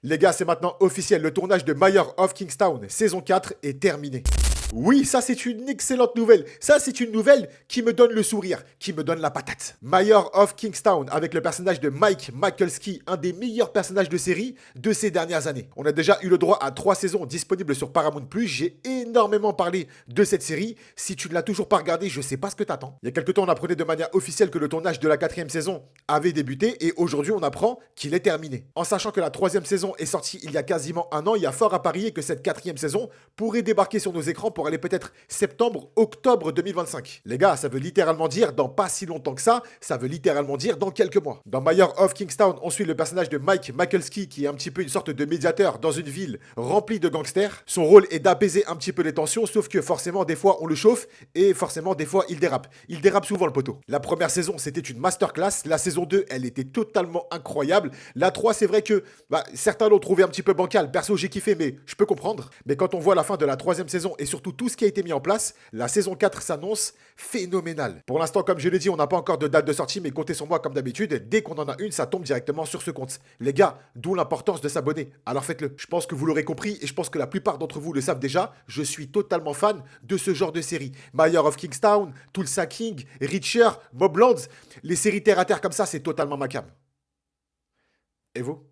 Les gars, c'est maintenant officiel, le tournage de Mayor of Kingstown, saison 4, est terminé. Oui, ça c'est une excellente nouvelle. Ça c'est une nouvelle qui me donne le sourire, qui me donne la patate. Mayor of Kingstown avec le personnage de Mike Michaelski, un des meilleurs personnages de série de ces dernières années. On a déjà eu le droit à 3 saisons disponibles sur Paramount+. J'ai énormément parlé de cette série. Si tu ne l'as toujours pas regardée, je sais pas ce que t'attends. Il y a quelques temps, on apprenait de manière officielle que le tournage de la 4e saison avait débuté et aujourd'hui on apprend qu'il est terminé. En sachant que la 3e saison est sortie il y a quasiment un an, il y a fort à parier que cette 4e saison pourrait débarquer sur nos écrans pour aller peut-être septembre, octobre 2025. Les gars, ça veut littéralement dire dans pas si longtemps que ça veut littéralement dire dans quelques mois. Dans Mayor of Kingstown, on suit le personnage de Mike Michaelski qui est un petit peu une sorte de médiateur dans une ville remplie de gangsters. Son rôle est d'apaiser un petit peu les tensions, sauf que forcément des fois on le chauffe et forcément des fois il dérape. Il dérape souvent le poteau. La première saison c'était une masterclass, la saison 2 elle était totalement incroyable. La 3 c'est vrai que certains l'ont trouvé un petit peu bancal, perso j'ai kiffé mais je peux comprendre. Mais quand on voit la fin de la 3e saison et surtout tout ce qui a été mis en place, la saison 4 s'annonce phénoménale. Pour l'instant, comme je l'ai dit, on n'a pas encore de date de sortie, mais comptez sur moi comme d'habitude, dès qu'on en a une, ça tombe directement sur ce compte. Les gars, d'où l'importance de s'abonner. Alors faites-le. Je pense que vous l'aurez compris et je pense que la plupart d'entre vous le savent déjà, je suis totalement fan de ce genre de série. Mayor of Kingstown, Tulsa King, Reacher, Moblands, les séries terre à terre comme ça, c'est totalement ma came. Et vous?